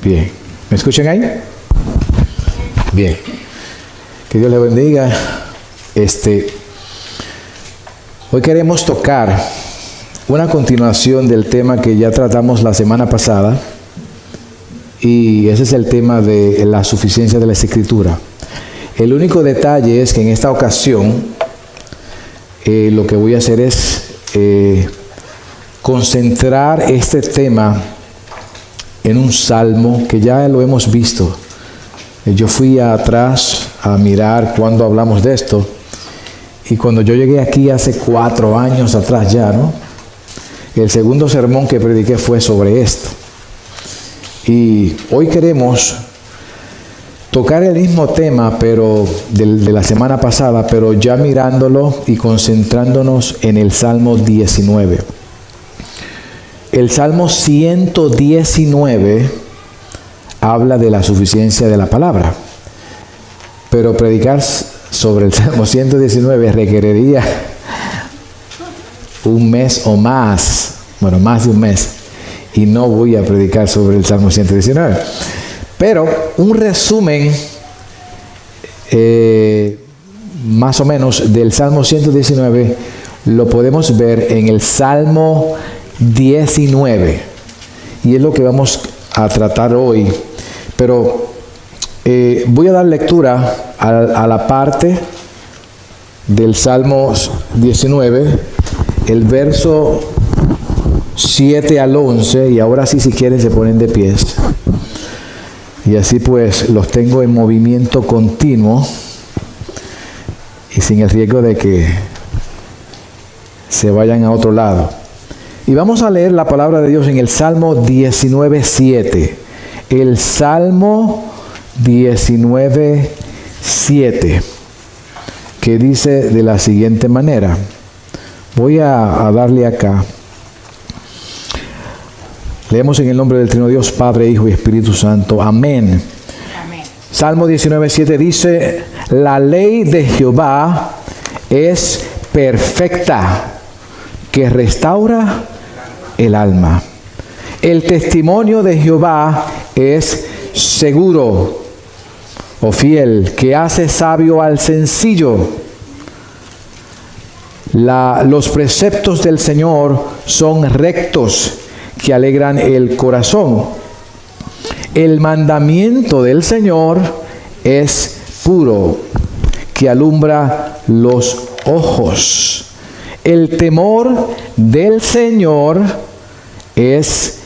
Bien. ¿Me escuchan ahí? Bien. Que Dios les bendiga. Hoy queremos tocar una continuación del tema que ya tratamos la semana pasada. Y ese es el tema de la suficiencia de la Escritura. El único detalle es que en esta ocasión lo que voy a hacer es concentrar este tema en un salmo que ya lo hemos visto. Yo fui atrás a mirar cuando hablamos de esto, y cuando yo llegué aquí hace 4 años atrás ya, ¿no? El segundo sermón que prediqué fue sobre esto. Y hoy queremos tocar el mismo tema, pero de la semana pasada, pero ya mirándolo y concentrándonos en el Salmo 19. El Salmo 119 habla de la suficiencia de la palabra, pero predicar sobre el Salmo 119 requeriría un mes o más, bueno, más de un mes, y no voy a predicar sobre el Salmo 119. Pero un resumen más o menos del Salmo 119 lo podemos ver en el Salmo 19, y es lo que vamos a tratar hoy. Pero voy a dar lectura a la parte del Salmo 19, el verso 7 al 11, y ahora sí, si quieren, se ponen de pies. Y así pues los tengo en movimiento continuo y sin el riesgo de que se vayan a otro lado. Y vamos a leer la palabra de Dios en el Salmo 19:7. El Salmo 19:7, que dice de la siguiente manera. Voy a darle acá. Leemos en el nombre del Trino Dios, Padre, Hijo y Espíritu Santo. Amén. Amén. Salmo 19:7 dice: la ley de Jehová es perfecta, que restaura el alma. El testimonio de Jehová es seguro o fiel, que hace sabio al sencillo. Los preceptos del Señor son rectos, que alegran el corazón. El mandamiento del Señor es puro, que alumbra los ojos. El temor del Señor es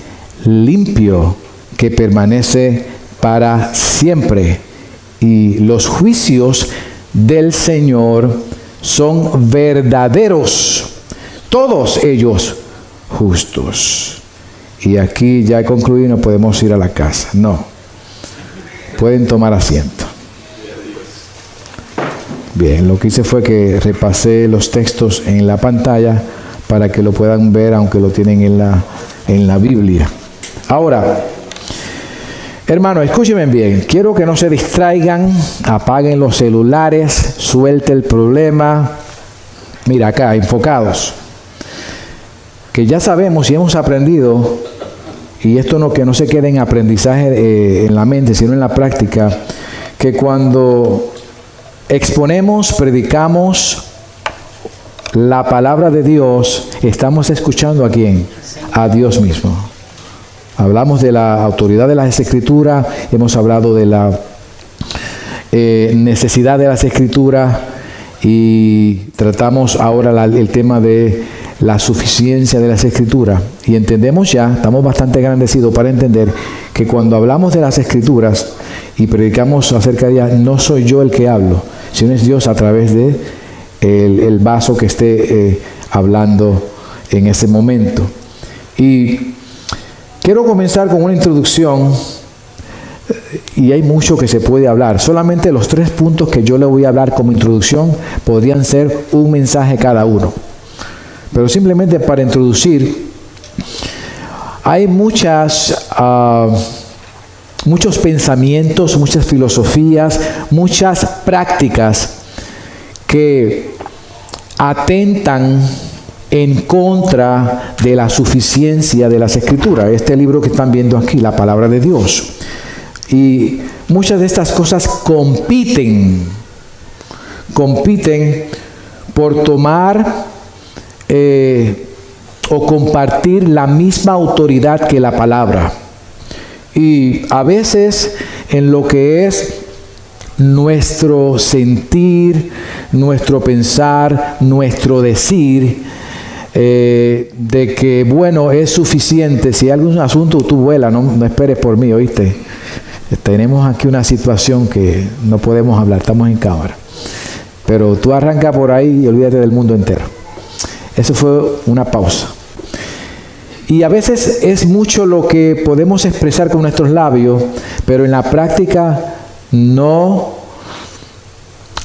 limpio, que permanece para siempre. Y los juicios del Señor son verdaderos, todos ellos justos. Y aquí ya he concluido y no podemos ir a la casa. No. Pueden tomar asiento. Bien, lo que hice fue que repasé los textos en la pantalla para que lo puedan ver, aunque lo tienen en la Biblia. Ahora, hermano, escúchenme bien. Quiero que no se distraigan, apaguen los celulares, suelte el problema. Mira acá, enfocados. Que ya sabemos y hemos aprendido, y esto no, que no se quede en aprendizaje en la mente, sino en la práctica, que cuando exponemos, predicamos la palabra de Dios, estamos escuchando ¿a quién? A Dios mismo. Hablamos de la autoridad de las Escrituras, hemos hablado de la necesidad de las Escrituras, y tratamos ahora el tema de la suficiencia de las Escrituras, y entendemos ya, estamos bastante agradecidos para entender que cuando hablamos de las Escrituras y predicamos acerca de ellas, no soy yo el que hablo, sino es Dios a través de el vaso que esté hablando en ese momento. Y quiero comenzar con una introducción, y hay mucho que se puede hablar. Solamente los 3 puntos que yo le voy a hablar como introducción podrían ser un mensaje cada uno. Pero simplemente para introducir, hay muchos pensamientos, muchas filosofías, muchas prácticas que atentan en contra de la suficiencia de las Escrituras. Este libro que están viendo aquí, la palabra de Dios. Y muchas de estas cosas compiten por tomar o compartir la misma autoridad que la palabra. Y a veces en lo que es nuestro sentir, nuestro pensar, nuestro decir, de que bueno, es suficiente. Si hay algún asunto, tú vuela, no esperes por mí, ¿oíste? Tenemos aquí una situación que no podemos hablar, estamos en cámara. Pero tú arranca por ahí y olvídate del mundo entero. Eso fue una pausa. Y a veces es mucho lo que podemos expresar con nuestros labios, pero en la práctica no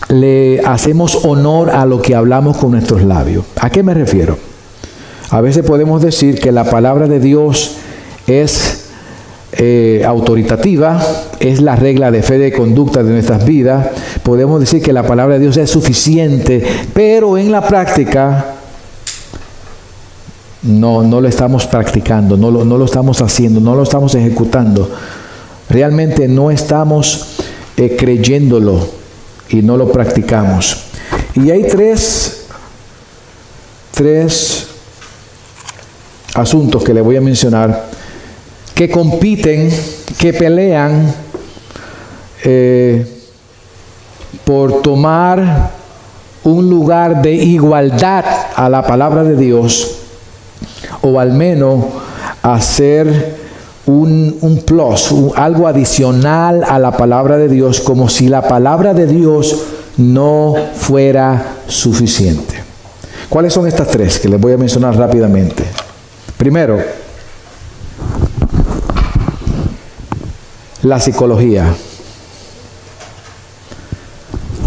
le hacemos honor a lo que hablamos con nuestros labios. ¿A qué me refiero? A veces podemos decir que la palabra de Dios es autoritativa, es la regla de fe de conducta de nuestras vidas. Podemos decir que la palabra de Dios es suficiente, pero en la práctica no lo estamos practicando, no lo estamos haciendo, no lo estamos ejecutando. Realmente no estamos creyéndolo y no lo practicamos. Y hay tres asuntos que le voy a mencionar que compiten, que pelean por tomar un lugar de igualdad a la palabra de Dios, o al menos hacer un plus, algo adicional a la palabra de Dios, como si la palabra de Dios no fuera suficiente. ¿Cuáles son estas tres que les voy a mencionar rápidamente? Primero, la psicología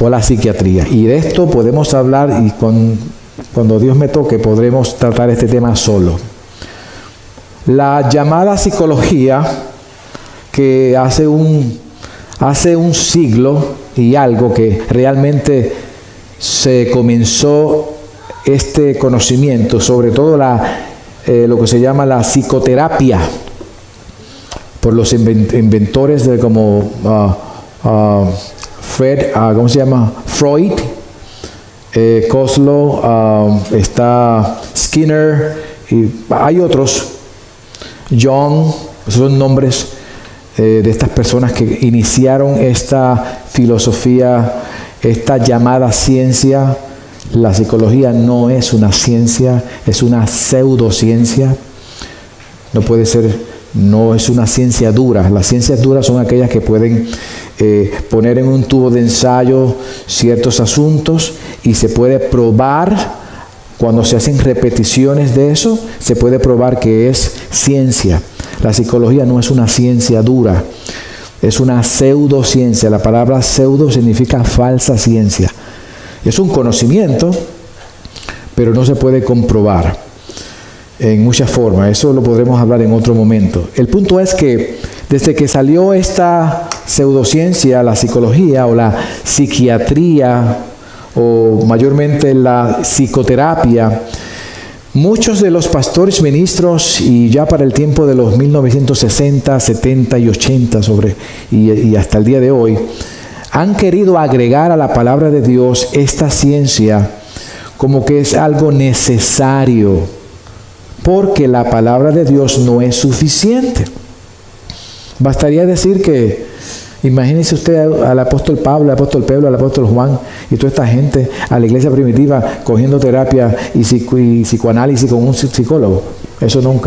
o la psiquiatría. Y de esto podemos hablar, y cuando Dios me toque podremos tratar este tema solo. La llamada psicología, que hace un siglo y algo que realmente se comenzó este conocimiento, sobre todo lo que se llama la psicoterapia, por los inventores de como Freud, Kozlo, está Skinner, y hay otros, Jung. Esos son nombres de estas personas que iniciaron esta filosofía, esta llamada ciencia. La psicología no es una ciencia, es una pseudociencia. No puede ser, no es una ciencia dura. Las ciencias duras son aquellas que pueden poner en un tubo de ensayo ciertos asuntos y se puede probar. Cuando se hacen repeticiones de eso, se puede probar que es ciencia. La psicología no es una ciencia dura, es una pseudociencia. La palabra pseudo significa falsa ciencia. Es un conocimiento, pero no se puede comprobar en muchas formas. Eso lo podremos hablar en otro momento. El punto es que desde que salió esta pseudociencia, la psicología o la psiquiatría, o mayormente la psicoterapia, muchos de los pastores, ministros, y ya para el tiempo de los 1960, 70 y 80 y hasta el día de hoy, han querido agregar a la palabra de Dios esta ciencia como que es algo necesario, porque la palabra de Dios no es suficiente. Bastaría decir que, imagínese usted al apóstol Pablo, al apóstol Pedro, al apóstol Juan y toda esta gente a la iglesia primitiva cogiendo terapia y psicoanálisis con un psicólogo. Eso no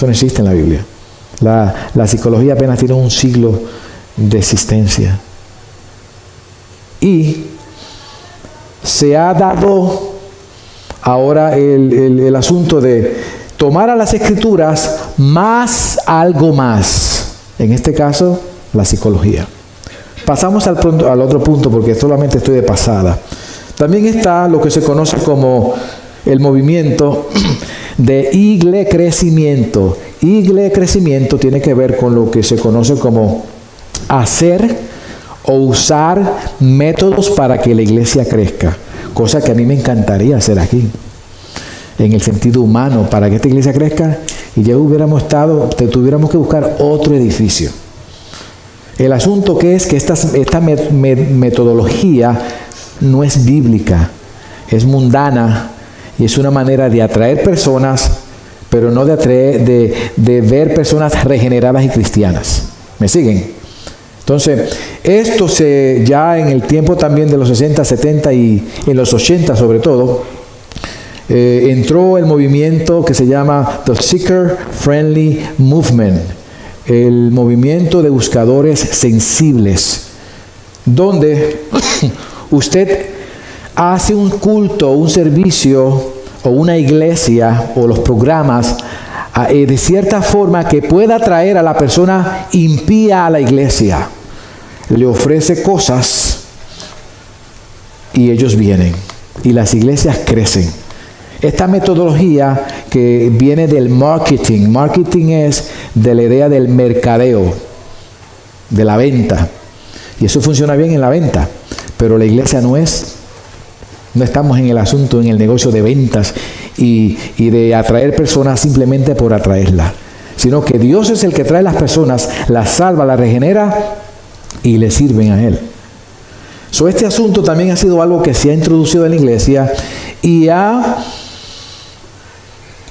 existe en la Biblia. La psicología apenas tiene un siglo de existencia. Y se ha dado ahora el asunto de tomar a las escrituras más algo más. En este caso, la psicología. Pasamos al otro punto porque solamente estoy de pasada. También está lo que se conoce como el movimiento de iglecrecimiento. Iglecrecimiento tiene que ver con lo que se conoce como hacer o usar métodos para que la iglesia crezca. Cosa que a mí me encantaría hacer aquí. En el sentido humano, para que esta iglesia crezca y ya tuviéramos que buscar otro edificio. El asunto que es que esta metodología no es bíblica, es mundana y es una manera de atraer personas, pero no de ver personas regeneradas y cristianas. ¿Me siguen? Entonces, esto ya en el tiempo también de los 60, 70 y en los 80 sobre todo, entró el movimiento que se llama The Seeker Friendly Movement, el movimiento de buscadores sensibles, donde usted hace un culto, un servicio o una iglesia o los programas de cierta forma que pueda atraer a la persona impía a la iglesia. Le ofrece cosas y ellos vienen y las iglesias crecen. Esta metodología que viene del marketing. Marketing es de la idea del mercadeo, de la venta. Y eso funciona bien en la venta, pero la iglesia no estamos en el asunto, en el negocio de ventas y de atraer personas simplemente por atraerlas, sino que Dios es el que trae las personas, las salva, las regenera y le sirven a Él. Este asunto también ha sido algo que se ha introducido en la iglesia y ha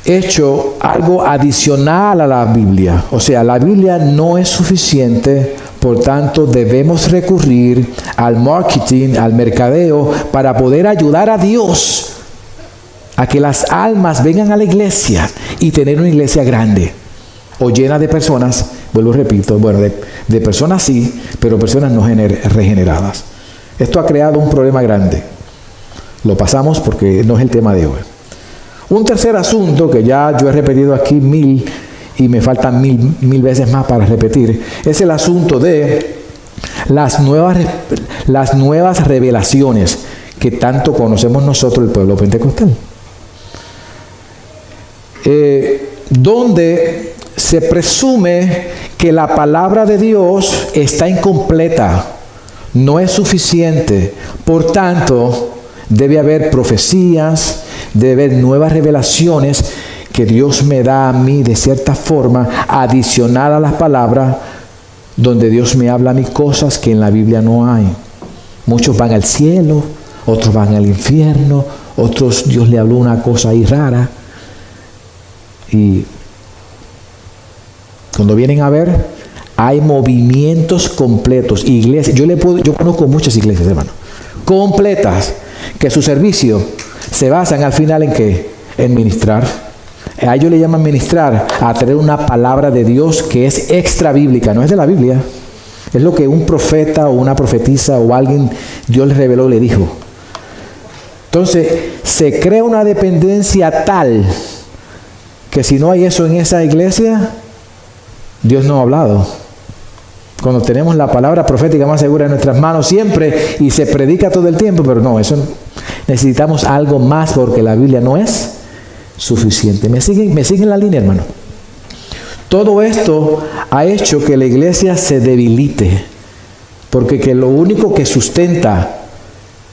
hecho algo adicional a la Biblia. O sea, la Biblia no es suficiente, por tanto debemos recurrir al marketing, al mercadeo, para poder ayudar a Dios a que las almas vengan a la iglesia y tener una iglesia grande o llena de personas, vuelvo repito, bueno, de personas sí, pero personas no regeneradas. Esto ha creado un problema grande. Lo pasamos porque no es el tema de hoy. Un tercer asunto que ya yo he repetido aquí 1000 y me faltan mil veces más para repetir, es el asunto de las nuevas revelaciones que tanto conocemos nosotros, el pueblo pentecostal. Donde se presume que la palabra de Dios está incompleta, no es suficiente, por tanto debe haber profecías, debe haber nuevas revelaciones que Dios me da a mí de cierta forma, adicional a las palabras, donde Dios me habla a mí cosas que en la Biblia no hay. Muchos van al cielo, otros van al infierno, otros Dios le habló una cosa ahí rara. Y cuando vienen a ver, hay movimientos completos, iglesias. Yo conozco muchas iglesias, hermano, completas, que su servicio se basan al final en ¿qué? En ministrar. A ellos le llaman ministrar, a traer una palabra de Dios que es extra bíblica, no es de la Biblia. Es lo que un profeta o una profetisa o alguien Dios le reveló, le dijo. Entonces, se crea una dependencia tal que si no hay eso en esa iglesia, Dios no ha hablado. Cuando tenemos la palabra profética más segura en nuestras manos siempre y se predica todo el tiempo, pero no, eso necesitamos algo más porque la Biblia no es suficiente. ¿Me siguen la línea, hermano? Todo esto ha hecho que la iglesia se debilite, porque que lo único que sustenta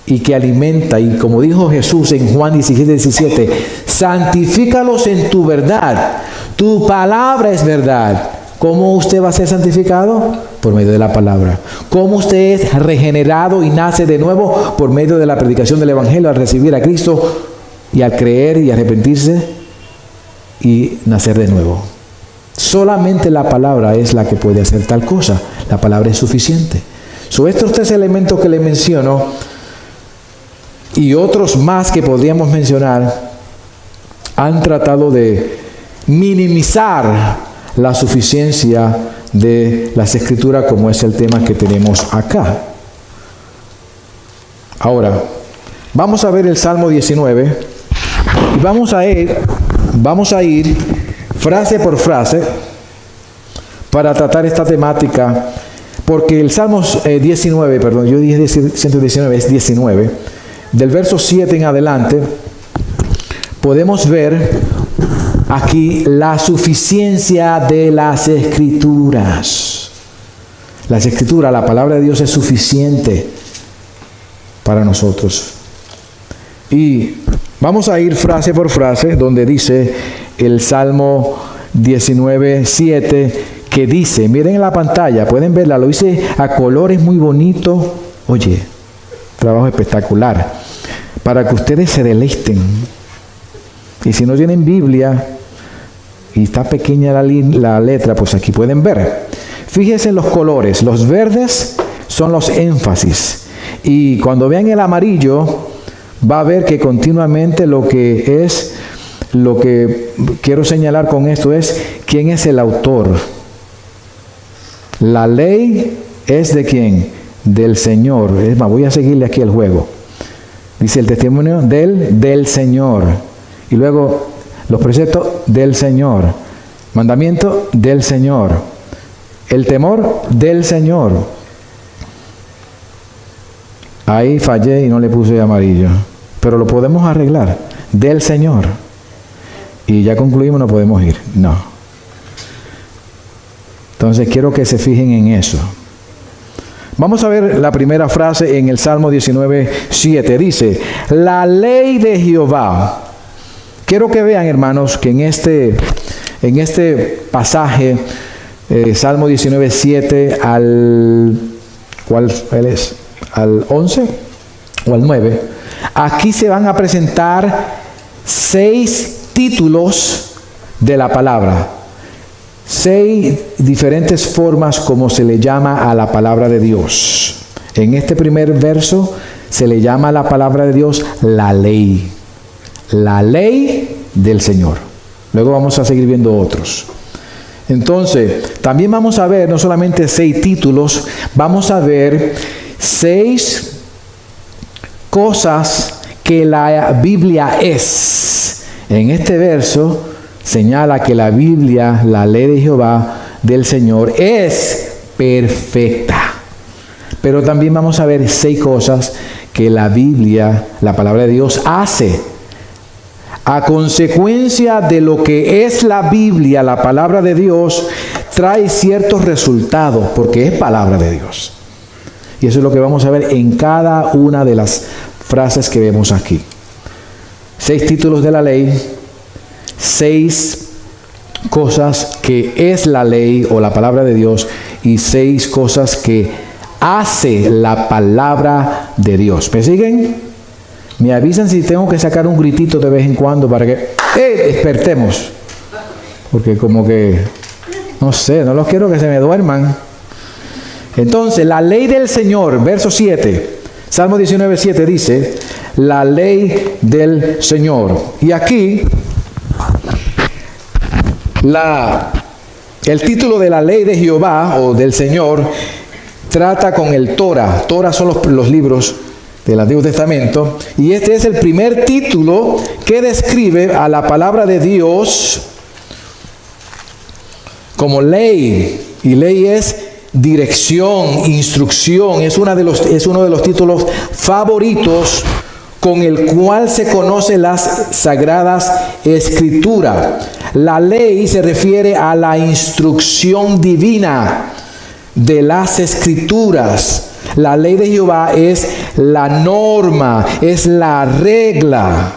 y que alimenta, y como dijo Jesús en Juan 17, santifícalos en tu verdad, tu palabra es verdad. ¿Cómo usted va a ser santificado? Por medio de la palabra. ¿Cómo usted es regenerado y nace de nuevo? Por medio de la predicación del Evangelio, al recibir a Cristo y al creer y arrepentirse y nacer de nuevo. Solamente la palabra es la que puede hacer tal cosa. La palabra es suficiente. Estos tres elementos que le menciono y otros más que podríamos mencionar han tratado de minimizar la suficiencia de las Escrituras, como es el tema que tenemos acá. Ahora, vamos a ver el Salmo 19 y vamos a ir frase por frase para tratar esta temática, porque el Salmo 19, perdón, yo dije 119, es 19, del verso 7 en adelante, podemos ver aquí la suficiencia de las Escrituras. Las Escrituras, la palabra de Dios es suficiente para nosotros. Y vamos a ir frase por frase, donde dice el Salmo 19:7, que dice, miren en la pantalla, pueden verla, lo hice a colores muy bonitos. Oye, trabajo espectacular, para que ustedes se deleiten. Y si no tienen Biblia y está pequeña la letra, pues aquí pueden ver. Fíjense en los colores, los verdes son los énfasis. Y cuando vean el amarillo, va a ver que continuamente lo que quiero señalar con esto es quién es el autor. La ley es de quién, del Señor. Es más, voy a seguirle aquí el juego. Dice el testimonio del Señor. Y luego los preceptos del Señor. Mandamiento del Señor. El temor del Señor. Ahí fallé y no le puse amarillo. Pero lo podemos arreglar. Del Señor. Y ya concluimos, no podemos ir. No. Entonces quiero que se fijen en eso. Vamos a ver la primera frase en el Salmo 19:7. Dice, la ley de Jehová. Quiero que vean, hermanos, que en este pasaje, Salmo 19:7 ¿cuál es? Al 11 o al 9. Aquí se van a presentar 6 títulos de la palabra. 6 diferentes formas como se le llama a la palabra de Dios. En este primer verso se le llama a la palabra de Dios la ley. La ley del Señor. Luego vamos a seguir viendo otros. Entonces, también vamos a ver no solamente 6 títulos, vamos a ver 6 cosas que la Biblia es. En este verso señala que la Biblia, la ley de Jehová del Señor, es perfecta. Pero también vamos a ver 6 cosas que la Biblia, la palabra de Dios, hace. A consecuencia de lo que es la Biblia, la palabra de Dios, trae ciertos resultados, porque es palabra de Dios. Y eso es lo que vamos a ver en cada una de las frases que vemos aquí. 6 títulos de la ley, 6 cosas que es la ley o la palabra de Dios y 6 cosas que hace la palabra de Dios. ¿Me siguen? Me avisan si tengo que sacar un gritito de vez en cuando para que despertemos. Porque como que, no sé, no los quiero que se me duerman. Entonces, la ley del Señor, verso 7, Salmo 19:7 dice, la ley del Señor. Y aquí, el título de la ley de Jehová o del Señor trata con el Torah. Torah son los libros del Antiguo Testamento, y este es el primer título que describe a la palabra de Dios como ley, y ley es dirección, instrucción, es uno de los títulos favoritos con el cual se conocen las Sagradas Escrituras. La ley se refiere a la instrucción divina de las Escrituras. La ley de Jehová es la norma, es la regla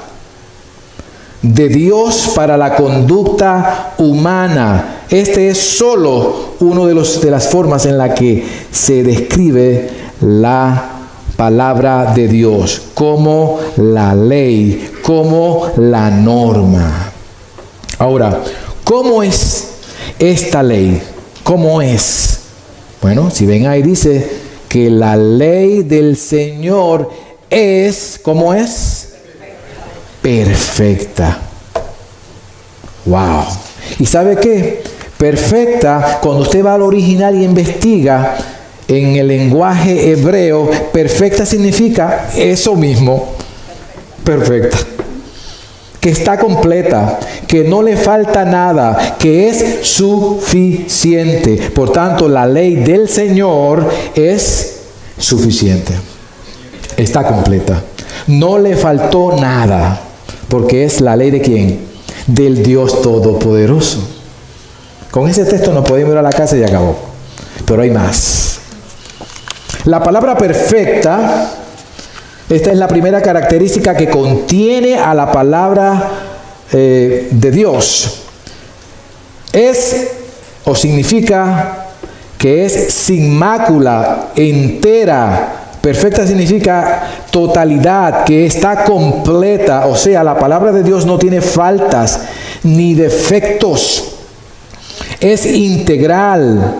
de Dios para la conducta humana. Este es solo uno de las formas en la que se describe la palabra de Dios, como la ley, como la norma. Ahora, ¿cómo es esta ley? ¿Cómo es? Bueno, si ven ahí dice que la ley del Señor es, ¿cómo es? Perfecta. Wow. ¿Y sabe qué? Perfecta, cuando usted va al original y investiga en el lenguaje hebreo, perfecta significa eso mismo. Perfecta. Que está completa, que no le falta nada, que es suficiente. Por tanto, la ley del Señor es suficiente. Está completa. No le faltó nada, porque es la ley de ¿quién? Del Dios Todopoderoso. Con ese texto nos podemos ir a la casa y acabó. Pero hay más. La palabra perfecta, esta es la primera característica que contiene a la palabra de Dios. o significa que es sin mácula, entera. Perfecta significa totalidad, que está completa. O sea, la palabra de Dios no tiene faltas ni defectos. Es integral,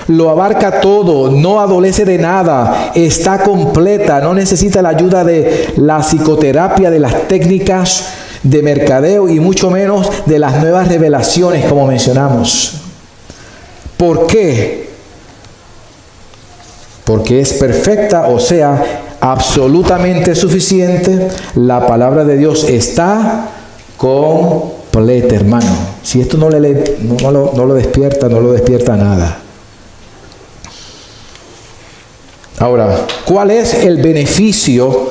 lo abarca todo, no adolece de nada, está completa, no necesita la ayuda de la psicoterapia, de las técnicas de mercadeo y mucho menos de las nuevas revelaciones, como mencionamos. ¿Por qué? Porque es perfecta, o sea, absolutamente suficiente. La palabra de Dios está completa, hermano. Si esto no lo despierta, no lo despierta nada. Ahora, ¿cuál es el beneficio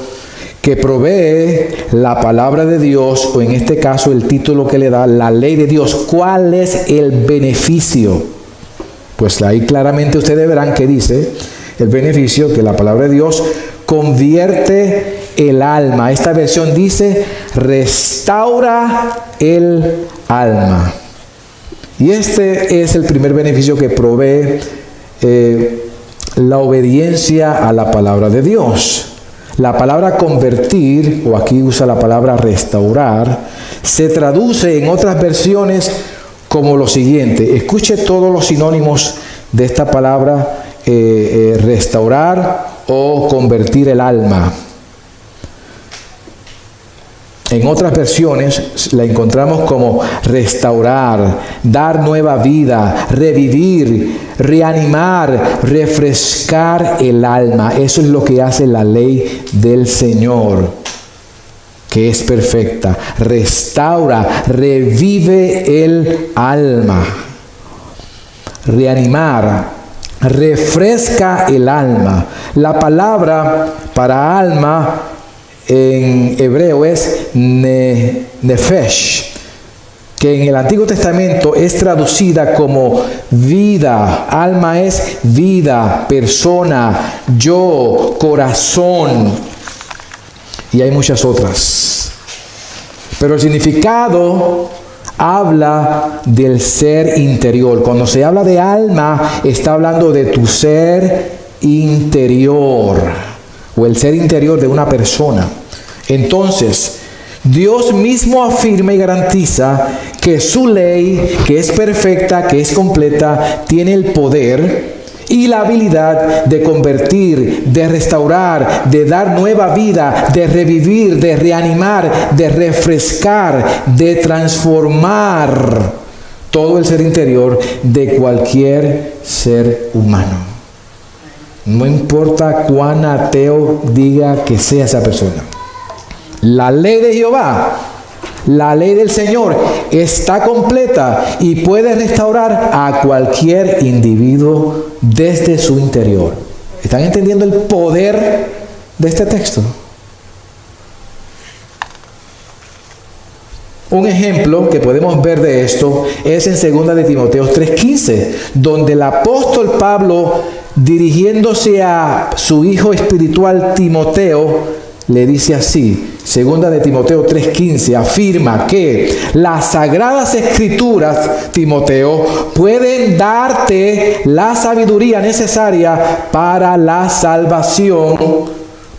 que provee la palabra de Dios, o en este caso el título que le da, la ley de Dios? ¿Cuál es el beneficio? Pues ahí claramente ustedes verán que dice el beneficio, que la palabra de Dios convierte el alma. Esta versión dice, restaura el alma. Y este es el primer beneficio que provee la obediencia a la palabra de Dios. La palabra convertir, o aquí usa la palabra restaurar, se traduce en otras versiones como lo siguiente. Escuche todos los sinónimos de esta palabra, restaurar o convertir el alma. En otras versiones la encontramos como restaurar, dar nueva vida, revivir, reanimar, refrescar el alma. Eso es lo que hace la ley del Señor, que es perfecta. Restaura, revive el alma. Reanimar, refresca el alma. La palabra para alma en hebreo es nefesh, que en el Antiguo Testamento es traducida como vida. Alma es vida, persona, yo, corazón, y hay muchas otras. Pero el significado habla del ser interior. Cuando se habla de alma, está hablando de tu ser interior, o el ser interior de una persona. Entonces, Dios mismo afirma y garantiza que su ley, que es perfecta, que es completa, tiene el poder y la habilidad de convertir, de restaurar, de dar nueva vida, de revivir, de reanimar, de refrescar, de transformar todo el ser interior de cualquier ser humano. No importa cuán ateo diga que sea esa persona. La ley de Jehová, la ley del Señor, está completa y puede restaurar a cualquier individuo desde su interior. ¿Están entendiendo el poder de este texto? Un ejemplo que podemos ver de esto es en 2 de Timoteo 3:15, donde el apóstol Pablo, dirigiéndose a su hijo espiritual Timoteo, le dice así. 2 de Timoteo 3:15 afirma que las sagradas escrituras, Timoteo, pueden darte la sabiduría necesaria para la salvación,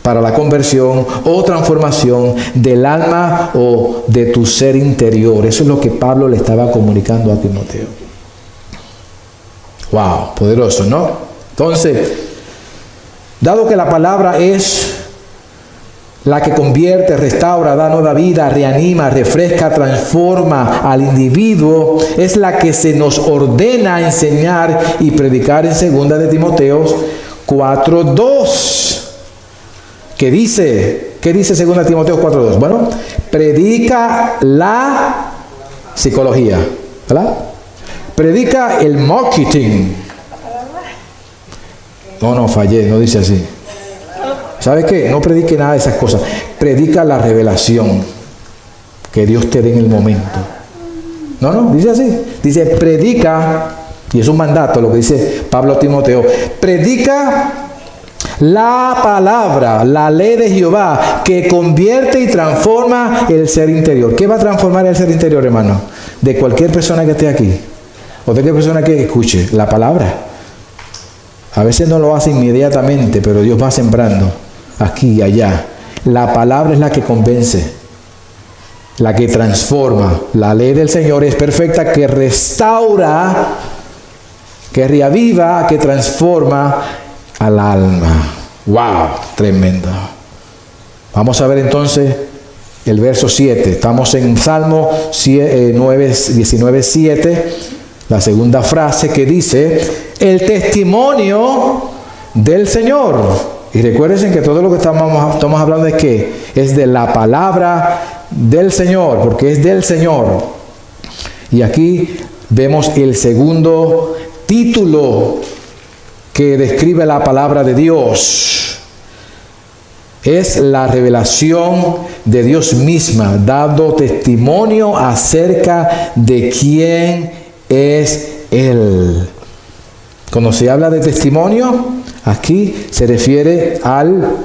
para la conversión o transformación del alma o de tu ser interior. Eso es lo que Pablo le estaba comunicando a Timoteo. Wow, poderoso, ¿no? Entonces, dado que la palabra es la que convierte, restaura, da nueva vida, reanima, refresca, transforma al individuo, es la que se nos ordena enseñar y predicar en 2 de Timoteo 4:2. ¿Qué dice 2 Timoteo 4:2? Bueno, predica la psicología, ¿verdad? Predica el marketing. No, fallé, no dice así. ¿Sabe qué? No predique nada de esas cosas. Predica la revelación que Dios te dé en el momento. No, dice así. Dice, predica, y es un mandato lo que dice Pablo a Timoteo. Predica la palabra, la ley de Jehová, que convierte y transforma el ser interior. ¿Qué va a transformar el ser interior, hermano? De cualquier persona que esté aquí. Otra persona que escuche la palabra. A veces no lo hace inmediatamente, pero Dios va sembrando aquí y allá. La palabra es la que convence, la que transforma. La ley del Señor es perfecta, que restaura, que reaviva, que transforma al alma. ¡Wow! Tremendo. Vamos a ver entonces el verso 7. Estamos en Salmo 19:7. La segunda frase que dice, el testimonio del Señor. Y recuerden que todo lo que estamos hablando es que es de la palabra del Señor, porque es del Señor. Y aquí vemos el segundo título que describe la palabra de Dios. Es la revelación de Dios misma, dando testimonio acerca de quién es Él. Cuando se habla de testimonio, aquí se refiere al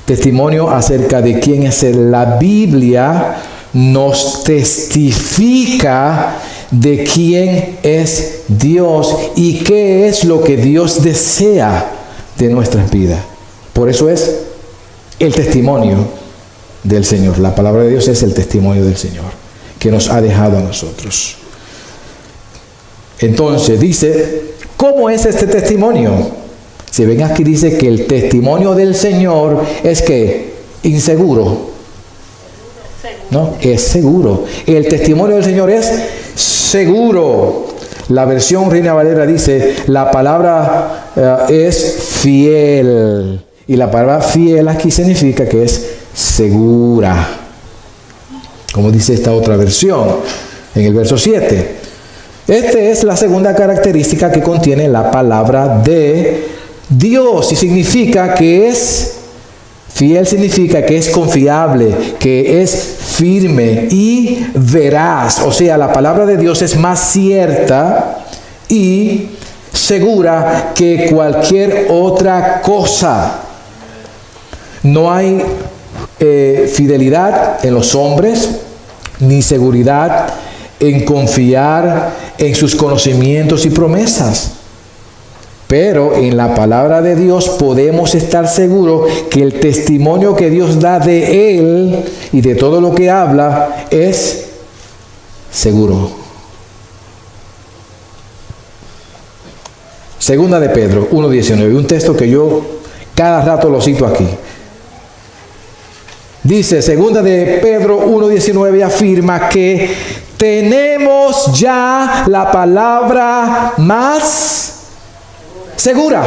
testimonio acerca de quién es Él. La Biblia nos testifica de quién es Dios y qué es lo que Dios desea de nuestras vidas. Por eso es el testimonio del Señor. La palabra de Dios es el testimonio del Señor que nos ha dejado a nosotros. Entonces dice, ¿cómo es este testimonio? Si ven aquí dice que el testimonio del Señor es que inseguro. ¿No? Es seguro. El testimonio del Señor es seguro. La versión Reina Valera dice, la palabra es fiel. Y la palabra fiel aquí significa que es segura. Como dice esta otra versión en el verso 7. Esta es la segunda característica que contiene la palabra de Dios. Y significa que es fiel, significa que es confiable, que es firme y veraz. O sea, la palabra de Dios es más cierta y segura que cualquier otra cosa. No hay fidelidad en los hombres, ni seguridad en confiar en sus conocimientos y promesas. Pero en la palabra de Dios podemos estar seguros que el testimonio que Dios da de Él y de todo lo que habla es seguro. Segunda de Pedro 1:19, un texto que yo cada rato lo cito aquí. Dice, segunda de Pedro 1:19 afirma que tenemos ya la palabra más segura,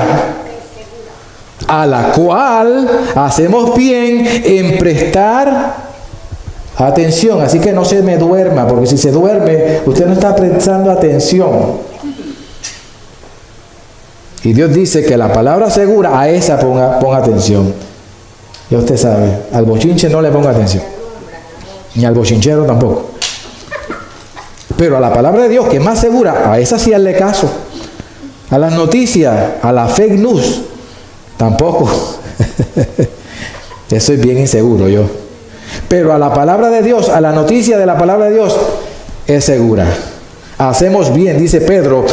a la cual hacemos bien en prestar atención. Así que no se me duerma, porque si se duerme, usted no está prestando atención. Y Dios dice que la palabra segura, a esa ponga atención. Ya usted sabe, al bochinche no le ponga atención, ni al bochinchero tampoco. Pero a la palabra de Dios, que es más segura, a esa sí hazle caso. A las noticias, a la fake news, tampoco. Eso es bien inseguro yo. Pero a la palabra de Dios, a la noticia de la palabra de Dios, es segura. Hacemos bien, dice Pedro,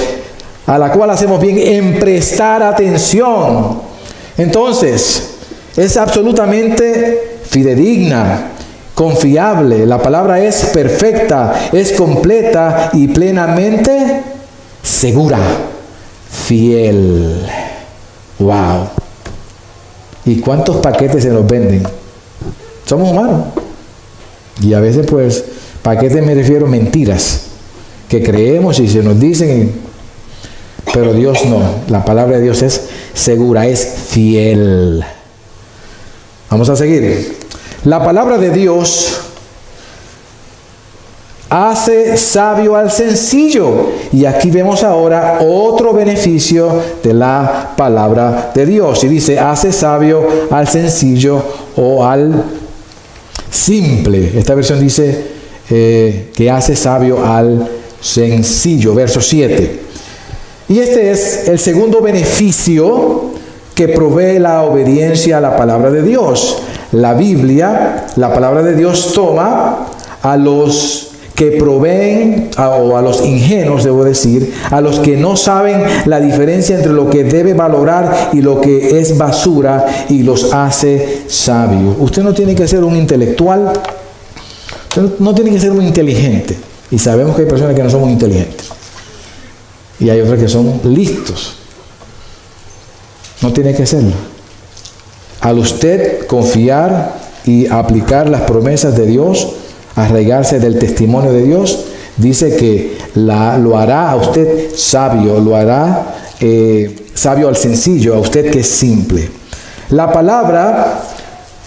a la cual hacemos bien en prestar atención. Entonces, es absolutamente fidedigna, confiable. La palabra es perfecta, es completa y plenamente segura. Fiel. Wow. ¿Y cuántos paquetes se nos venden? Somos humanos. Y a veces pues, paquetes me refiero a mentiras que creemos y se nos dicen. Pero Dios no. La palabra de Dios es segura, es fiel. Vamos a seguir. La palabra de Dios hace sabio al sencillo. Y aquí vemos ahora otro beneficio de la palabra de Dios. Y dice, hace sabio al sencillo o al simple. Esta versión dice que hace sabio al sencillo. Verso 7. Y este es el segundo beneficio que provee la obediencia a la palabra de Dios. La Biblia, la palabra de Dios, toma a los que proveen, o a los ingenuos, debo decir, a los que no saben la diferencia entre lo que debe valorar y lo que es basura, y los hace sabios. Usted no tiene que ser un intelectual, usted no tiene que ser un inteligente. Y sabemos que hay personas que no son muy inteligentes. Y hay otras que son listos. No tiene que serlo. Al usted confiar y aplicar las promesas de Dios, arraigarse del testimonio de Dios, dice que lo hará a usted sabio, lo hará sabio al sencillo, a usted que es simple. La palabra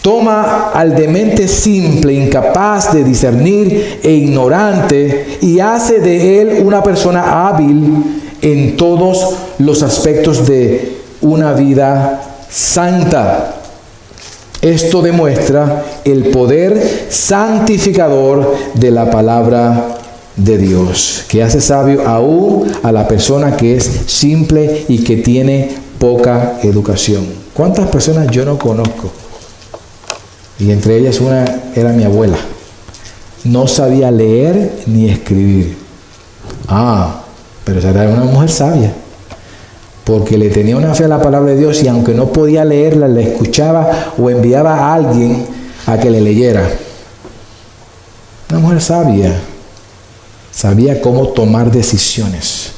toma al demente simple, incapaz de discernir e ignorante, y hace de él una persona hábil en todos los aspectos de una vida santa. Esto demuestra el poder santificador de la palabra de Dios, que hace sabio aún a la persona que es simple y que tiene poca educación. ¿Cuántas personas yo no conozco? Y entre ellas una era mi abuela. No sabía leer ni escribir. Pero esa era una mujer sabia, porque le tenía una fe a la palabra de Dios, y aunque no podía leerla, la escuchaba o enviaba a alguien a que le leyera. Una mujer sabia, sabía cómo tomar decisiones.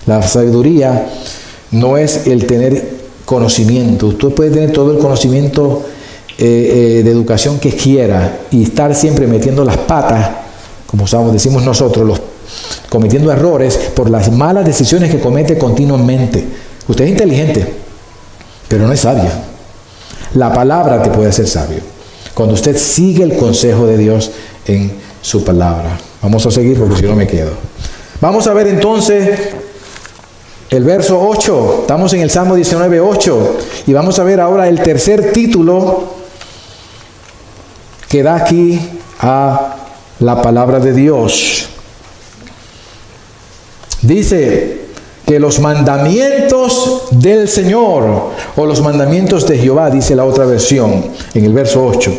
La sabiduría no es el tener conocimiento. Usted puede tener todo el conocimiento de educación que quiera y estar siempre metiendo las patas, como decimos nosotros, cometiendo errores por las malas decisiones que comete continuamente. Usted es inteligente, pero no es sabio. La palabra te puede hacer sabio cuando usted sigue el consejo de Dios en su palabra. Vamos a seguir porque si no me quedo. Vamos a ver entonces el verso 8. Estamos en el Salmo 19, 8. Y vamos a ver ahora el tercer título que da aquí a la palabra de Dios. Dice que los mandamientos del Señor, o los mandamientos de Jehová, dice la otra versión, en el verso 8.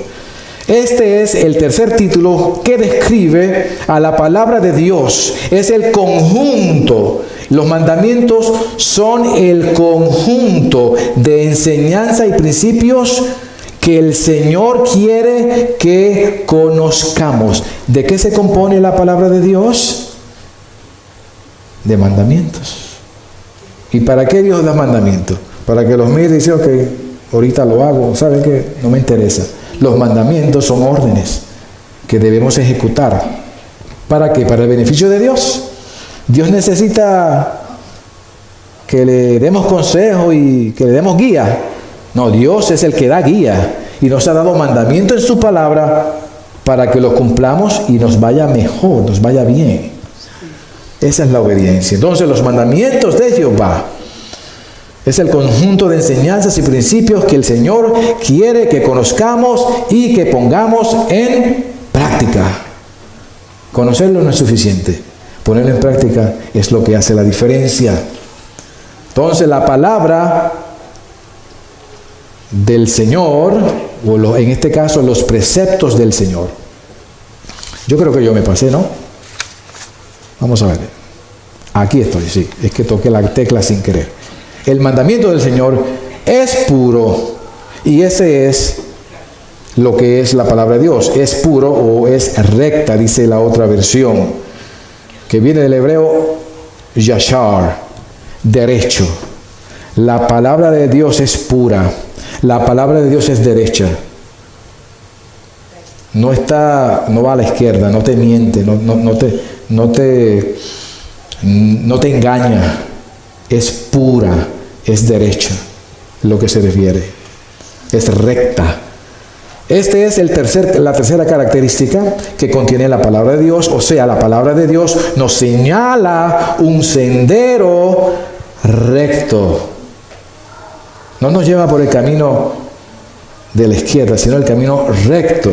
Este es el tercer título que describe a la palabra de Dios. Es el conjunto. Los mandamientos son el conjunto de enseñanza y principios que el Señor quiere que conozcamos. ¿De qué se compone la palabra de Dios? De mandamientos. ¿Y para qué Dios da mandamientos? Para que los mire y dice, ok, ahorita lo hago, ¿saben qué? No me interesa. Los mandamientos son órdenes que debemos ejecutar. ¿Para qué? Para el beneficio de Dios. Dios necesita que le demos consejo y que le demos guía. No, Dios es el que da guía y nos ha dado mandamientos en su palabra para que los cumplamos y nos vaya mejor, nos vaya bien. Esa es la obediencia. Entonces, los mandamientos de Jehová es el conjunto de enseñanzas y principios que el Señor quiere que conozcamos y que pongamos en práctica. Conocerlo no es suficiente. Ponerlo en práctica es lo que hace la diferencia. Entonces, la palabra del Señor, o en este caso los preceptos del Señor. Yo creo que yo me pasé, ¿no? Vamos a ver. Aquí estoy, sí. Es que toqué la tecla sin querer. El mandamiento del Señor es puro. Y ese es lo que es la palabra de Dios. Es puro o es recta, dice la otra versión, que viene del hebreo yashar, derecho. La palabra de Dios es pura. La palabra de Dios es derecha. No va a la izquierda, no te miente, no te engaña. Es pura, es derecha, lo que se refiere. Es recta. Esta es la tercera característica que contiene la palabra de Dios. O sea, la palabra de Dios nos señala un sendero recto. No nos lleva por el camino de la izquierda, sino el camino recto.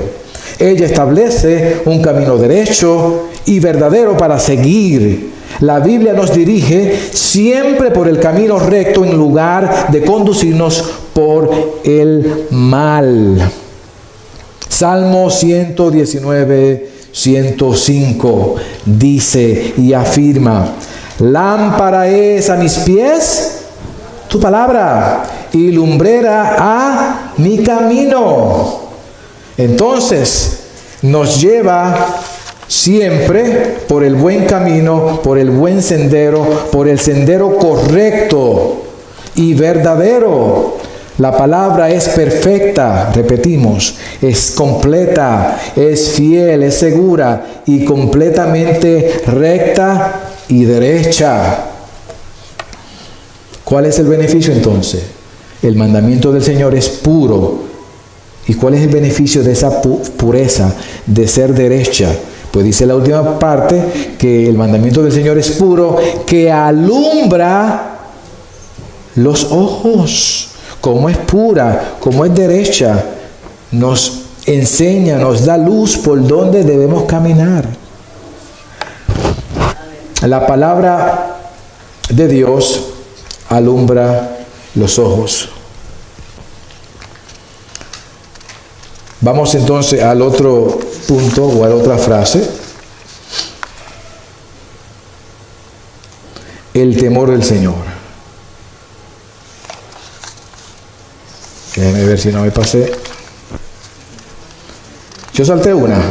Ella establece un camino derecho y verdadero para seguir. La Biblia nos dirige siempre por el camino recto en lugar de conducirnos por el mal. Salmo 119, 105 dice y afirma: lámpara es a mis pies tu palabra y lumbrera a mi camino. Entonces nos lleva siempre por el buen camino, por el buen sendero, por el sendero correcto y verdadero. La palabra es perfecta, repetimos, es completa, es fiel, es segura y completamente recta y derecha. ¿Cuál es el beneficio entonces? El mandamiento del Señor es puro. ¿Y cuál es el beneficio de esa pureza, de ser derecha? Pues dice la última parte que el mandamiento del Señor es puro, que alumbra los ojos. Como es pura, como es derecha, nos enseña, nos da luz por donde debemos caminar. La palabra de Dios alumbra los ojos. Vamos entonces al otro punto o a la otra frase. El temor del Señor. Déjenme ver si no me pasé. Yo salté una.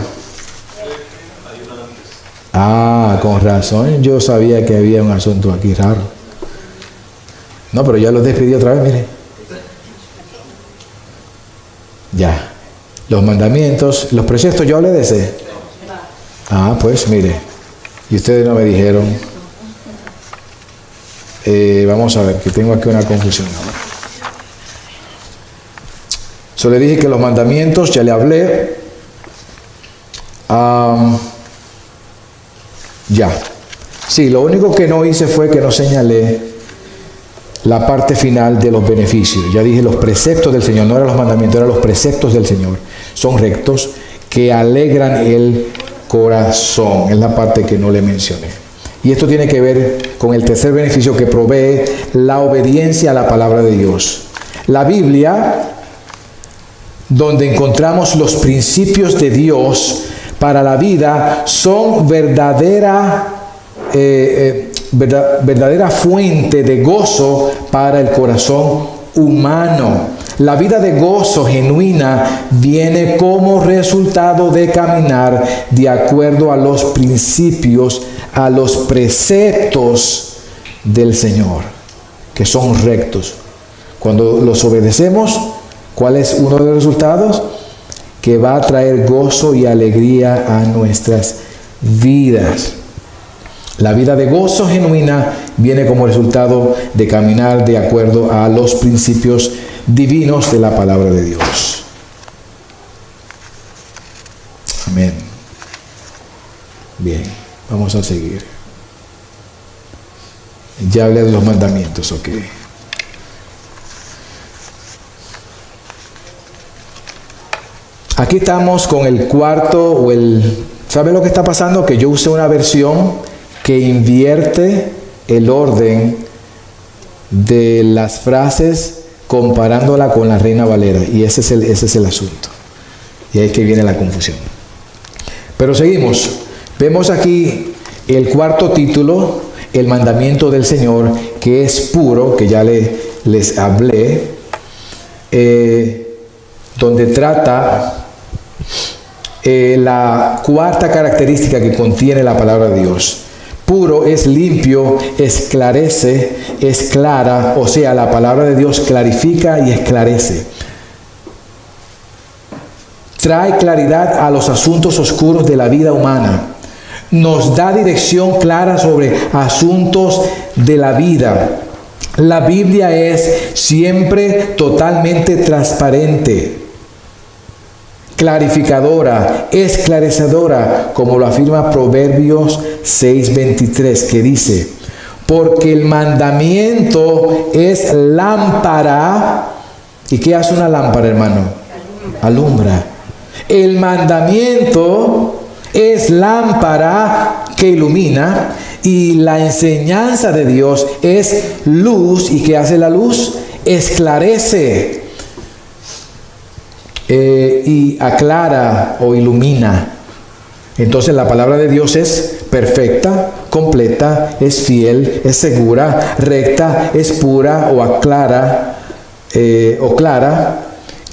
Ah, con razón. Yo sabía que había un asunto aquí raro. No, pero ya lo despedí otra vez, mire. Ya. Los mandamientos, los preceptos, yo hablé de ese. Ah, pues mire. Y ustedes no me dijeron. Vamos a ver, que tengo aquí una confusión. Yo le dije que los mandamientos, ya le hablé. Ya. Sí, lo único que no hice fue que no señalé la parte final de los beneficios. Ya dije los preceptos del Señor, no eran los mandamientos, eran los preceptos del Señor. Son rectos, que alegran el corazón. Es la parte que no le mencioné. Y esto tiene que ver con el tercer beneficio que provee la obediencia a la palabra de Dios. La Biblia, donde encontramos los principios de Dios para la vida, son verdadera fuente de gozo para el corazón humano. La vida de gozo genuina viene como resultado de caminar de acuerdo a los principios, a los preceptos del Señor, que son rectos. Cuando los obedecemos, ¿cuál es uno de los resultados? Que va a traer gozo y alegría a nuestras vidas. La vida de gozo genuina viene como resultado de caminar de acuerdo a los principios divinos de la palabra de Dios. Amén. Bien, vamos a seguir. Ya hablé de los mandamientos, ok. Aquí estamos con el cuarto o el... ¿Sabe lo que está pasando? Que yo usé una versión que invierte el orden de las frases comparándola con la Reina Valera. Y ese es el asunto. Y ahí es que viene la confusión. Pero seguimos. Vemos aquí el cuarto título, el mandamiento del Señor, que es puro, que ya les hablé, donde trata la cuarta característica que contiene la palabra de Dios. Puro es limpio, esclarece, es clara, o sea, la palabra de Dios clarifica y esclarece. Trae claridad a los asuntos oscuros de la vida humana. Nos da dirección clara sobre asuntos de la vida. La Biblia es siempre totalmente transparente, clarificadora, esclarecedora, como lo afirma Proverbios 6:23, que dice: porque el mandamiento es lámpara. ¿Y qué hace una lámpara, hermano? Alumbra. El mandamiento es lámpara que ilumina, y la enseñanza de Dios es luz. ¿Y qué hace la luz? Esclarece. Y aclara o ilumina. Entonces la palabra de Dios es perfecta, completa, es fiel, es segura, recta, es pura o clara,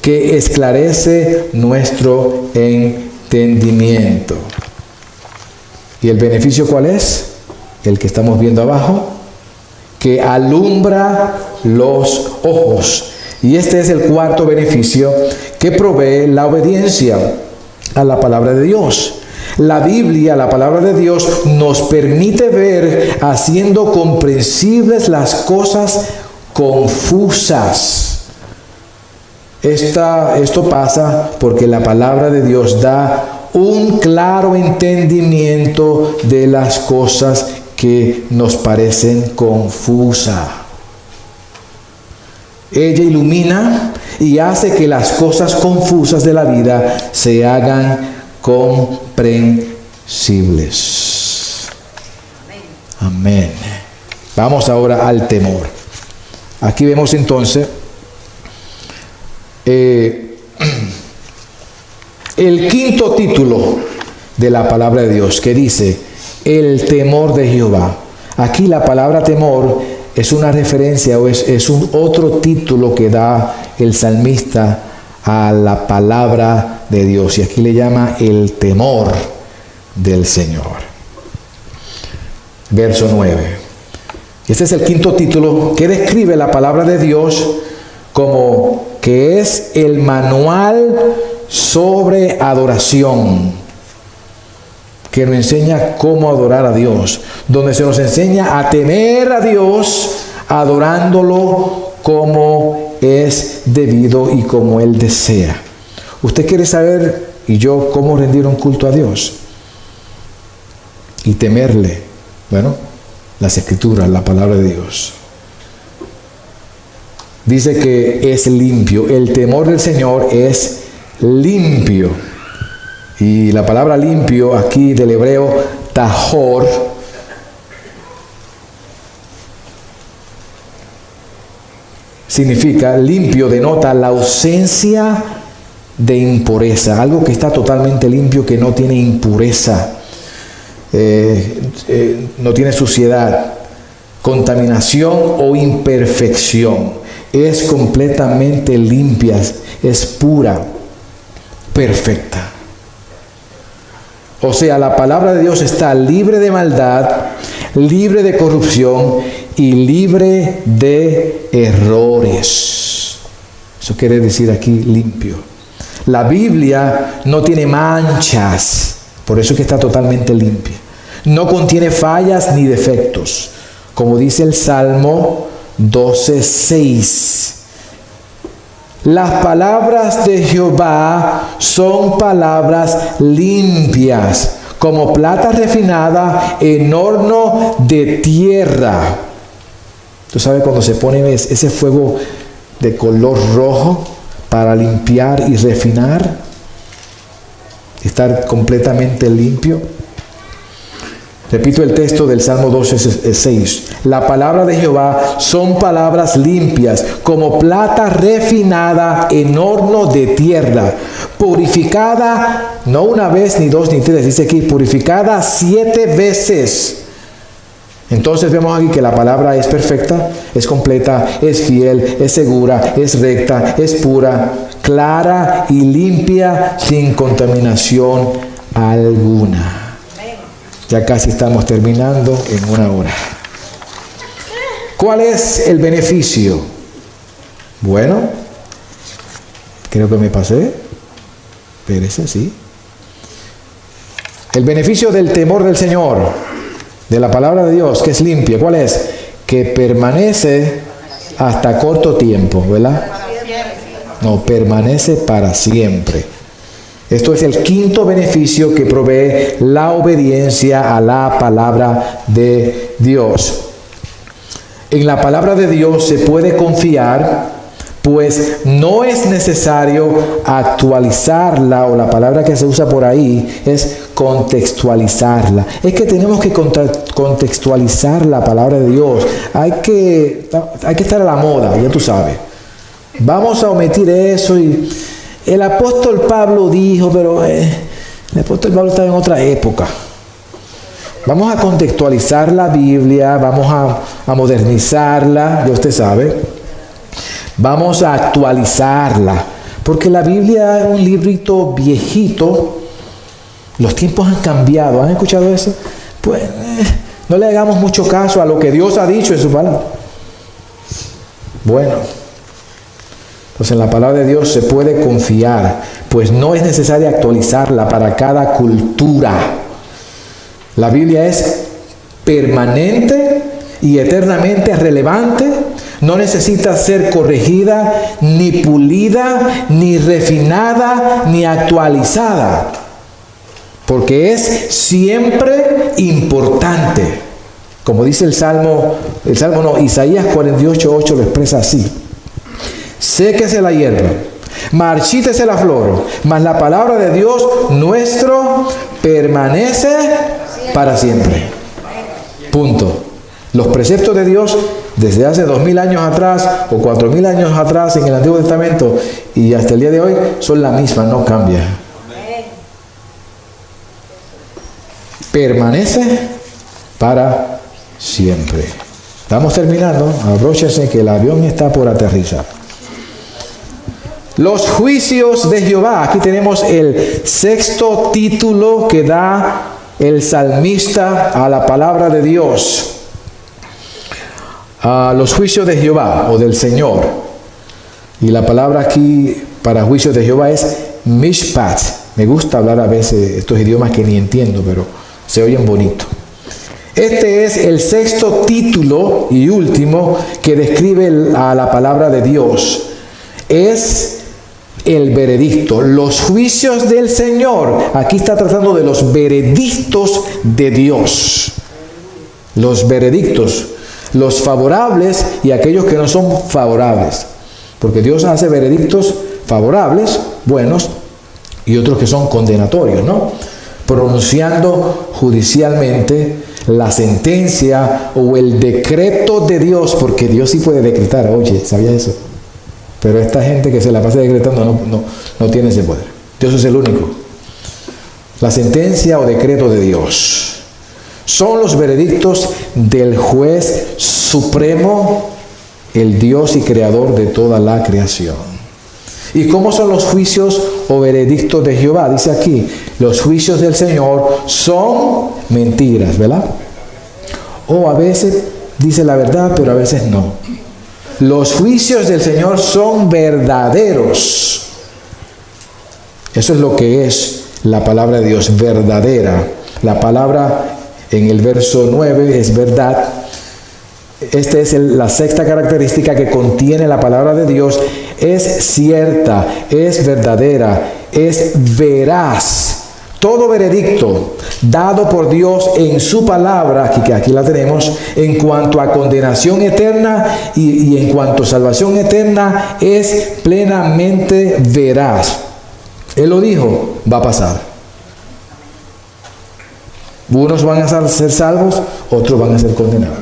que esclarece nuestro entendimiento. ¿Y el beneficio cuál es? El que estamos viendo abajo, que alumbra los ojos. Y este es el cuarto beneficio que provee la obediencia a la palabra de Dios. La Biblia, la palabra de Dios, nos permite ver haciendo comprensibles las cosas confusas. Esto pasa porque la palabra de Dios da un claro entendimiento de las cosas que nos parecen confusas. Ella ilumina y hace que las cosas confusas de la vida se hagan comprensibles. Amén. Vamos ahora al temor. Aquí vemos entonces el quinto título de la palabra de Dios, que dice el temor de Jehová. Aquí la palabra temor es una referencia o es un otro título que da el salmista a la palabra de Dios, y aquí le llama el temor del Señor. Verso 9. Este es el quinto título que describe la palabra de Dios como que es el manual sobre adoración, que nos enseña cómo adorar a Dios, donde se nos enseña a temer a Dios, adorándolo como es debido y como Él desea. Usted quiere saber, y yo, cómo rendir un culto a Dios y temerle. Bueno, las Escrituras, la palabra de Dios. Dice que es limpio. El temor del Señor es limpio. Y la palabra limpio aquí del hebreo tahor significa limpio, denota la ausencia de impureza, algo que está totalmente limpio, que no tiene impureza, no tiene suciedad, contaminación o imperfección. Es completamente limpia, es pura, perfecta. O sea, la palabra de Dios está libre de maldad, libre de corrupción y libre de errores. Eso quiere decir aquí limpio. La Biblia no tiene manchas, por eso es que está totalmente limpia. No contiene fallas ni defectos, como dice el Salmo 12:6. Las palabras de Jehová son palabras limpias, como plata refinada en horno de tierra. Tú sabes cuando se pone ese fuego de color rojo para limpiar y refinar, estar completamente limpio. Repito el texto del Salmo 12:6. La palabra de Jehová son palabras limpias, como plata refinada en horno de tierra, purificada, no una vez, ni dos, ni tres, dice aquí, purificada 7 veces. Entonces vemos aquí que la palabra es perfecta, es completa, es fiel, es segura, es recta, es pura, clara y limpia, sin contaminación alguna. Ya casi estamos terminando en 1 hora. ¿Cuál es el beneficio? Bueno, creo que me pasé. Espérese, sí. El beneficio del temor del Señor, de la palabra de Dios, que es limpia, ¿cuál es? Que permanece hasta corto tiempo, ¿verdad? No, permanece para siempre. Esto es el quinto beneficio que provee la obediencia a la palabra de Dios. En la palabra de Dios se puede confiar, pues no es necesario actualizarla, o la palabra que se usa por ahí es contextualizarla. Es que tenemos que contextualizar la palabra de Dios. Hay que estar a la moda, ya tú sabes. Vamos a omitir eso y... El apóstol Pablo dijo, pero El apóstol Pablo está en otra época. Vamos a contextualizar la Biblia, vamos a modernizarla, ya usted sabe. Vamos a actualizarla, porque la Biblia es un librito viejito. Los tiempos han cambiado. ¿Han escuchado eso? Pues no le hagamos mucho caso a lo que Dios ha dicho en su palabra. Bueno, entonces en la palabra de Dios se puede confiar, pues no es necesario actualizarla para cada cultura. La Biblia es permanente y eternamente relevante. No necesita ser corregida, ni pulida, ni refinada, ni actualizada, porque es siempre importante. Como dice Isaías 48:8 lo expresa así: séquese la hierba, marchítese la flor, mas la palabra de Dios nuestro permanece para siempre. Punto. Los preceptos de Dios desde hace 2000 años atrás o 4000 años atrás en el Antiguo Testamento y hasta el día de hoy son la misma, no cambia. Permanece para siempre. Estamos terminando. Abróchense que el avión está por aterrizar. Los juicios de Jehová. Aquí tenemos el sexto título que da el salmista a la palabra de Dios. Los juicios de Jehová o del Señor. Y la palabra aquí para juicios de Jehová es mishpat. Me gusta hablar a veces estos idiomas que ni entiendo, pero se oyen bonito. Este es el sexto título y último que describe a la palabra de Dios. Es el veredicto, los juicios del Señor. Aquí está tratando de los veredictos de Dios. Los veredictos, los favorables y aquellos que no son favorables. Porque Dios hace veredictos favorables, buenos, y otros que son condenatorios, ¿no? Pronunciando judicialmente la sentencia o el decreto de Dios, porque Dios sí puede decretar. Oye, ¿sabía eso? Pero esta gente que se la pasa decretando no tiene ese poder. Dios es el único. La sentencia o decreto de Dios son los veredictos del juez supremo, el Dios y creador de toda la creación. ¿Y cómo son los juicios o veredictos de Jehová? Dice aquí, los juicios del Señor son mentiras, ¿verdad? O a veces dice la verdad, pero a veces no. Los juicios del Señor son verdaderos. Eso es lo que es la palabra de Dios, verdadera. La palabra en el verso 9 es verdad. Esta es la sexta característica que contiene la palabra de Dios. Es cierta, es verdadera, es veraz. Todo veredicto dado por Dios en su palabra, que aquí la tenemos, en cuanto a condenación eterna y en cuanto a salvación eterna, es plenamente veraz. Él lo dijo, va a pasar. Unos van a ser salvos, otros van a ser condenados.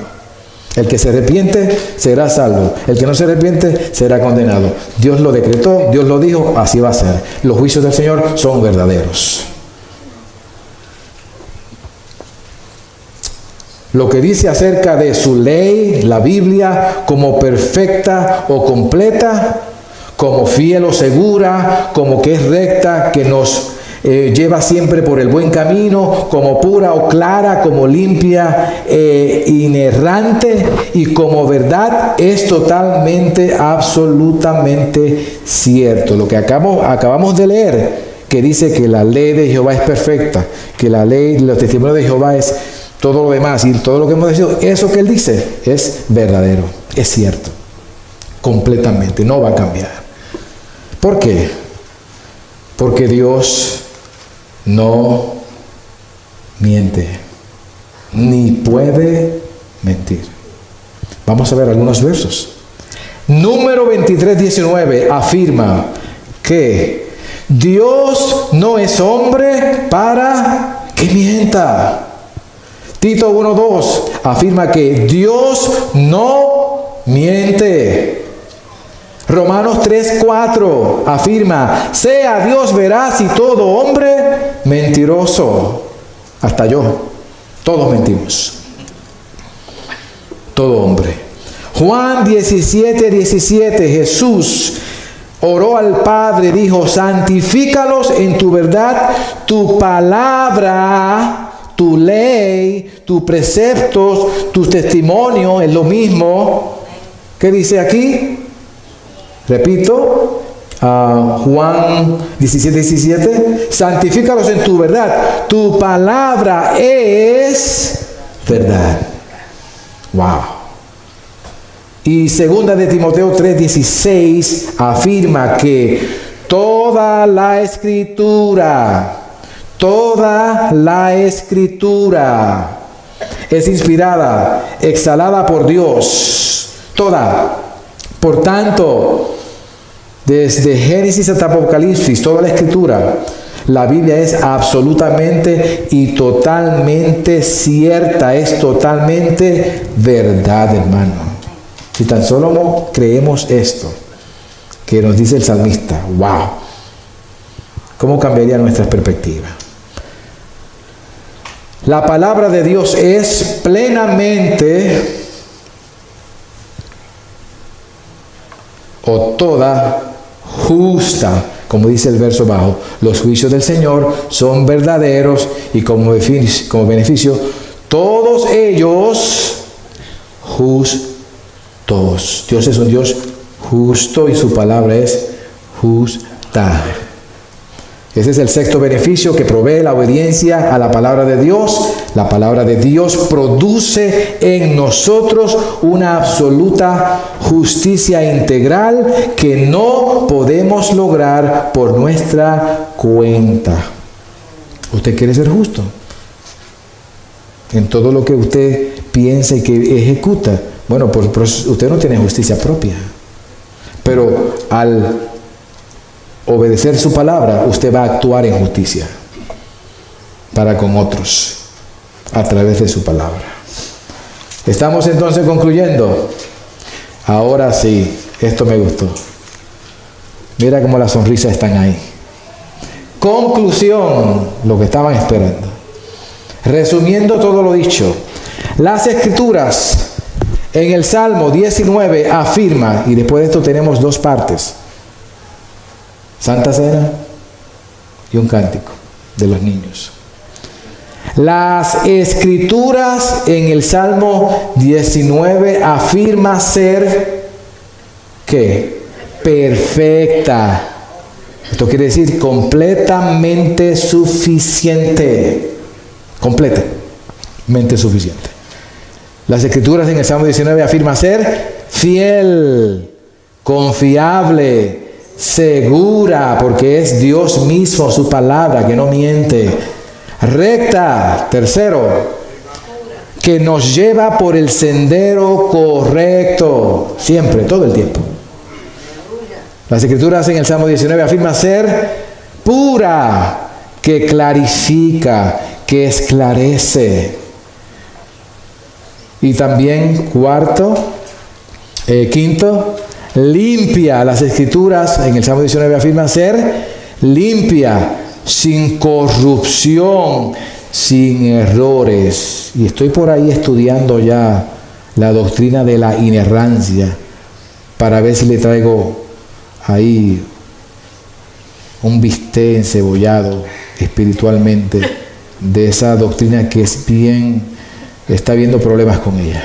El que se arrepiente será salvo. El que no se arrepiente será condenado. Dios lo decretó, Dios lo dijo, así va a ser. Los juicios del Señor son verdaderos. Lo que dice acerca de su ley, la Biblia, como perfecta o completa, como fiel o segura, como que es recta, que nos lleva siempre por el buen camino, como pura o clara, como limpia, inerrante y como verdad, es totalmente, absolutamente cierto. Lo que acabamos de leer, que dice que la ley de Jehová es perfecta, que la ley, los testimonios de Jehová es todo lo demás y todo lo que hemos dicho, eso que él dice es verdadero, es cierto, completamente, no va a cambiar. ¿Por qué? Porque Dios no miente, ni puede mentir. Vamos a ver algunos versos. Número 23:19 afirma que Dios no es hombre para que mienta. Tito 1:2 afirma que Dios no miente. Romanos 3:4 afirma, sea Dios veraz y todo hombre mentiroso. Hasta yo. Todos mentimos. Todo hombre. Juan 17:17. Jesús oró al Padre, dijo: santifícalos en tu verdad, tu palabra, tu ley, tus preceptos, tus testimonios es lo mismo. ¿Qué dice aquí? Repito, Juan 17:17. Santifícalos en tu verdad, tu palabra es verdad. Wow. Y segunda de Timoteo 3:16 afirma que toda la escritura es inspirada, exhalada por Dios. Toda. Por tanto, desde Génesis hasta Apocalipsis, toda la escritura, la Biblia es absolutamente y totalmente cierta, es totalmente verdad, hermano. Si tan solo creemos esto, que nos dice el salmista, wow, ¿cómo cambiaría nuestra perspectiva? La palabra de Dios es plenamente o toda justa, como dice el verso bajo. Los juicios del Señor son verdaderos y como beneficio, todos ellos justos. Dios es un Dios justo y su palabra es justa. Ese es el sexto beneficio que provee la obediencia a la palabra de Dios. La palabra de Dios produce en nosotros una absoluta justicia integral que no podemos lograr por nuestra cuenta. ¿Usted quiere ser justo? En todo lo que usted piensa y que ejecuta. Bueno, pues usted no tiene justicia propia. Pero al obedecer su palabra, usted va a actuar en justicia para con otros a través de su palabra. Estamos entonces concluyendo. Ahora sí, esto me gustó. Mira cómo las sonrisas están ahí. Conclusión, lo que estaban esperando. Resumiendo todo lo dicho, las Escrituras en el Salmo 19 afirma, y después de esto tenemos dos partes: Santa Cena y un cántico de los niños. Las Escrituras en el Salmo 19 afirma ser ¿qué? Perfecta. Esto quiere decir completamente suficiente. Completamente suficiente. Las Escrituras en el Salmo 19 afirma ser fiel, confiable, segura, porque es Dios mismo, su palabra, que no miente. Recta, tercero, que nos lleva por el sendero correcto, siempre, todo el tiempo. Las Escrituras en el Salmo 19 afirma ser pura, que clarifica, que esclarece. Y también quinto, limpia. Las Escrituras en el Salmo 19 afirman ser limpia, sin corrupción, sin errores. Y estoy por ahí estudiando ya la doctrina de la inerrancia para ver si le traigo ahí un bistec encebollado espiritualmente de esa doctrina que es bien, está viendo problemas con ella.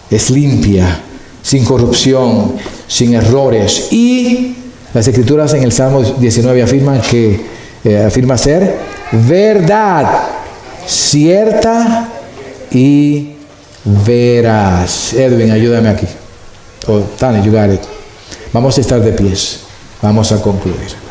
Es limpia, sin corrupción, sin errores. Y las Escrituras en el Salmo 19 afirman afirma ser verdad, cierta y veraz. Edwin, ayúdame aquí. Tani, you got it. Vamos a estar de pies. Vamos a concluir.